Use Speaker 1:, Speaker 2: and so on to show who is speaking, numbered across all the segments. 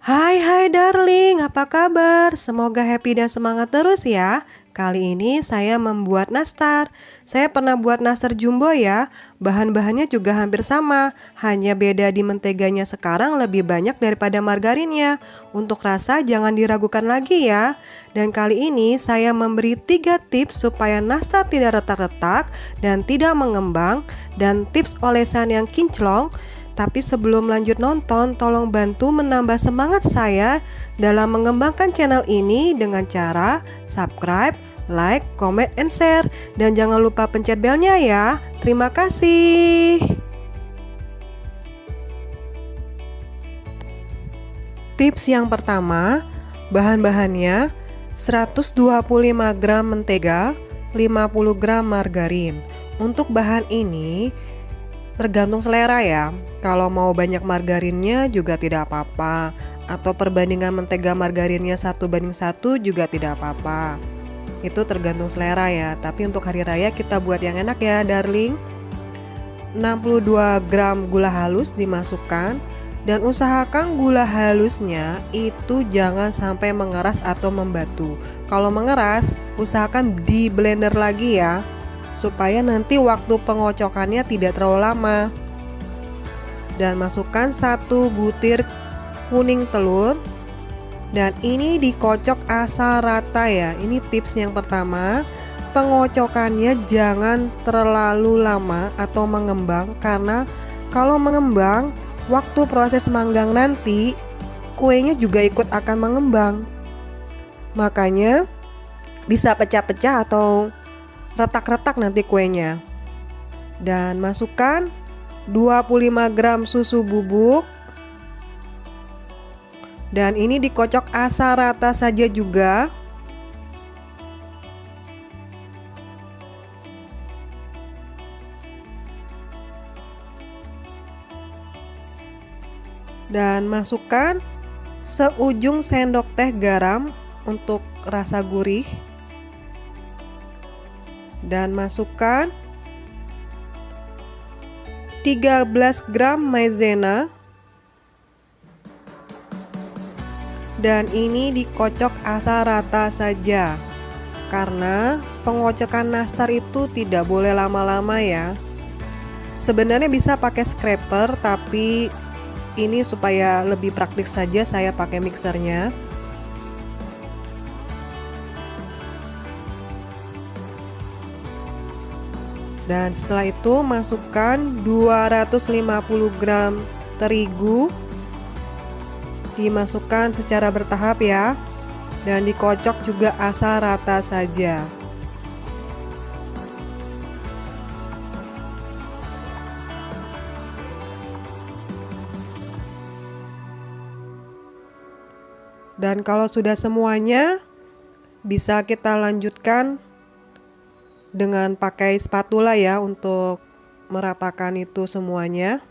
Speaker 1: Hai hai darling, apa kabar? Semoga happy dan semangat terus ya. Kali ini saya membuat nastar. Saya pernah buat nastar jumbo ya. Bahan-bahannya juga hampir sama, hanya beda di menteganya sekarang lebih banyak daripada margarinnya. Untuk rasa jangan diragukan lagi ya. Dan kali ini saya memberi 3 tips supaya nastar tidak retak-retak dan tidak mengembang, dan tips olesan yang kinclong. Tapi sebelum lanjut nonton, tolong bantu menambah semangat saya dalam mengembangkan channel ini dengan cara subscribe, like, comment, and share. Dan jangan lupa pencet belnya ya. Terima kasih. Tips yang pertama, bahan-bahannya 125 gram mentega, 50 gram margarin. Untuk bahan ini tergantung selera ya. Kalau mau banyak margarinnya juga tidak apa-apa, atau perbandingan mentega margarinnya 1:1 juga tidak apa-apa. Itu tergantung selera ya. Tapi untuk hari raya kita buat yang enak ya darling. 62 gram gula halus dimasukkan, dan usahakan gula halusnya itu jangan sampai mengeras atau membatu. Kalau mengeras, usahakan di blender lagi ya, supaya nanti waktu pengocokannya tidak terlalu lama. Dan masukkan 1 butir kuning telur, dan ini dikocok asal rata ya. Ini tips yang pertama. Pengocokannya jangan terlalu lama atau mengembang, karena kalau mengembang waktu proses manggang nanti kuenya juga ikut akan mengembang. Makanya bisa pecah-pecah atau retak-retak nanti kuenya. Dan masukkan 25 gram susu bubuk, dan ini dikocok asal rata saja juga. Dan masukkan seujung sendok teh garam untuk rasa gurih. Dan masukkan 13 gram maizena, dan ini dikocok asal rata saja, karena pengocokan nastar itu tidak boleh lama-lama ya. Sebenarnya bisa pakai scraper, tapi ini supaya lebih praktis saja saya pakai mixernya. Dan setelah itu masukkan 250 gram terigu, dimasukkan secara bertahap ya, dan dikocok juga asal rata saja. Dan kalau sudah semuanya, bisa kita lanjutkan dengan pakai spatula ya untuk meratakan itu semuanya.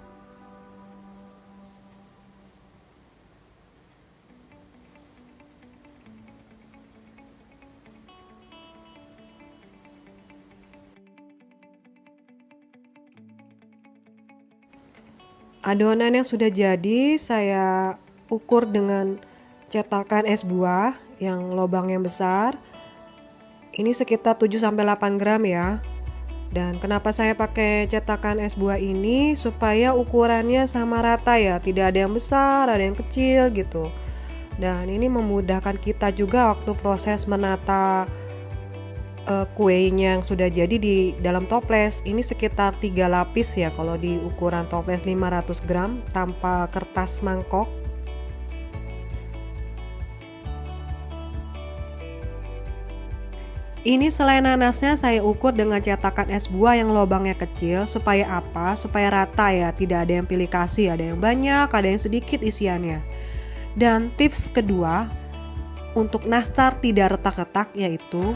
Speaker 1: Adonan yang sudah jadi saya ukur dengan cetakan es buah yang lubangnya besar. Ini sekitar 7-8 gram ya. Dan kenapa saya pakai cetakan es buah ini? Supaya ukurannya sama rata ya, tidak ada yang besar, ada yang kecil gitu. Dan ini memudahkan kita juga waktu proses menata kuenya yang sudah jadi di dalam toples. Ini sekitar 3 lapis ya kalau di ukuran toples 500 gram tanpa kertas mangkok. Ini selai nanasnya saya ukur dengan cetakan es buah yang lubangnya kecil. Supaya apa? Supaya rata ya, tidak ada yang pilih kasih, ada yang banyak, ada yang sedikit isiannya. Dan tips kedua untuk nastar tidak retak-retak yaitu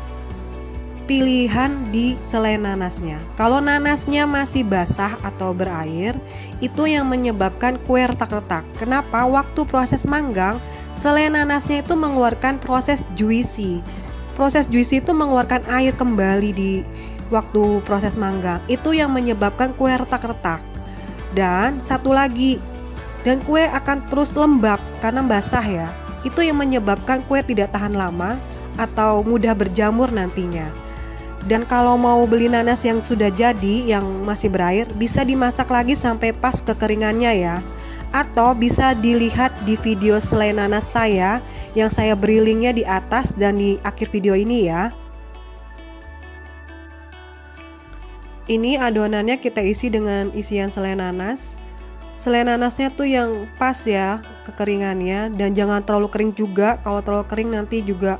Speaker 1: pilihan di selai nanasnya. Kalau nanasnya masih basah atau berair, itu yang menyebabkan kue retak-retak. Kenapa? Waktu proses manggang, selai nanasnya itu mengeluarkan proses juicy. Proses juicy itu mengeluarkan air kembali di waktu proses manggang. Itu yang menyebabkan kue retak-retak. Dan satu lagi, dan kue akan terus lembab karena basah ya. Itu yang menyebabkan kue tidak tahan lama atau mudah berjamur nantinya. Dan kalau mau beli nanas yang sudah jadi, yang masih berair, bisa dimasak lagi sampai pas kekeringannya ya. Atau bisa dilihat di video selai nanas saya yang saya beri linknya di atas dan di akhir video ini ya. Ini adonannya kita isi dengan isian selai nanas. Selai nanasnya tuh yang pas ya kekeringannya, dan jangan terlalu kering juga. Kalau terlalu kering nanti juga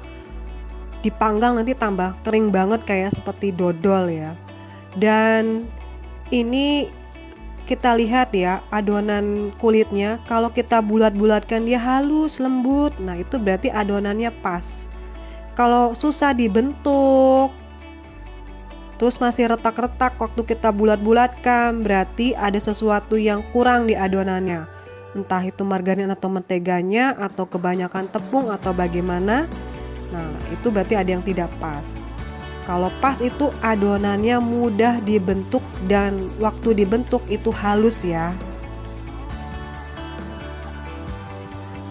Speaker 1: dipanggang nanti tambah kering banget kayak seperti dodol ya. Dan ini kita lihat ya adonan kulitnya, kalau kita bulat-bulatkan dia halus lembut, nah itu berarti adonannya pas. Kalau susah dibentuk terus masih retak-retak waktu kita bulat-bulatkan, berarti ada sesuatu yang kurang di adonannya, entah itu margarin atau menteganya atau kebanyakan tepung atau bagaimana. Nah, itu berarti ada yang tidak pas. Kalau pas itu adonannya mudah dibentuk dan waktu dibentuk itu halus ya.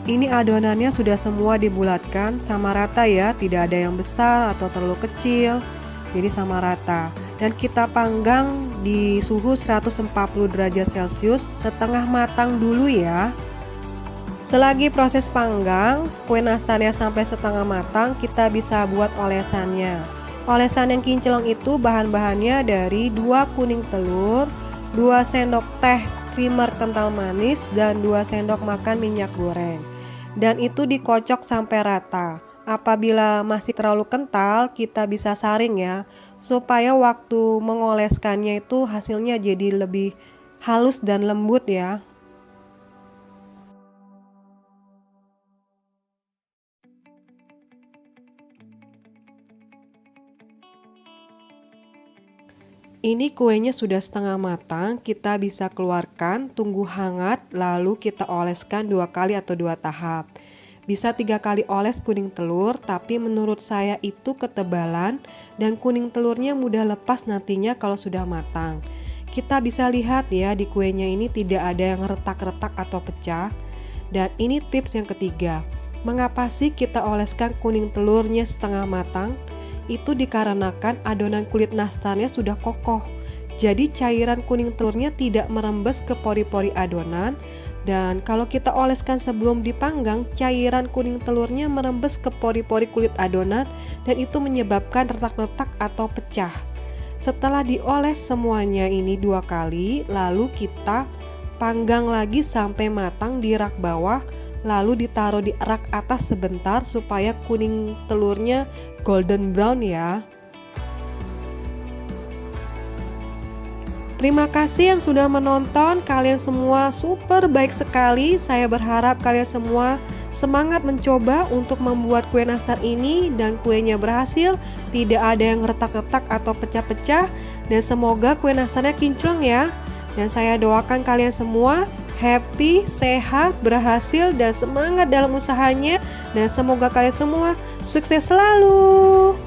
Speaker 1: Ini adonannya sudah semua dibulatkan sama rata ya, tidak ada yang besar atau terlalu kecil. Jadi sama rata. Dan kita panggang di suhu 140 derajat Celcius setengah matang dulu ya. Selagi proses panggang, kue nastarnya sampai setengah matang, kita bisa buat olesannya. Olesan yang kinclong itu bahan-bahannya dari 2 kuning telur, 2 sendok teh creamer kental manis, dan 2 sendok makan minyak goreng. Dan itu dikocok sampai rata. Apabila masih terlalu kental, kita bisa saring ya, supaya waktu mengoleskannya itu hasilnya jadi lebih halus dan lembut ya. Ini kuenya sudah setengah matang, kita bisa keluarkan, tunggu hangat, lalu kita oleskan 2 kali atau 2 tahap. Bisa 3 kali oles kuning telur, tapi menurut saya itu ketebalan dan kuning telurnya mudah lepas nantinya kalau sudah matang. Kita bisa lihat ya di kuenya ini tidak ada yang retak-retak atau pecah. Dan ini tips yang ketiga, mengapa sih kita oleskan kuning telurnya setengah matang? Itu dikarenakan adonan kulit nastarnya sudah kokoh. Jadi cairan kuning telurnya tidak merembes ke pori-pori adonan, dan kalau kita oleskan sebelum dipanggang, cairan kuning telurnya merembes ke pori-pori kulit adonan dan itu menyebabkan retak-retak atau pecah. Setelah dioles semuanya ini 2 kali, lalu kita panggang lagi sampai matang di rak bawah, lalu ditaruh di rak atas sebentar supaya kuning telurnya golden brown ya. Terima kasih yang sudah menonton, kalian semua super baik sekali. Saya berharap kalian semua semangat mencoba untuk membuat kue nastar ini dan kuenya berhasil, tidak ada yang retak-retak atau pecah-pecah, dan semoga kue nastarnya kinclong ya. Dan saya doakan kalian semua happy, sehat, berhasil, dan semangat dalam usahanya. Dan semoga kalian semua sukses selalu.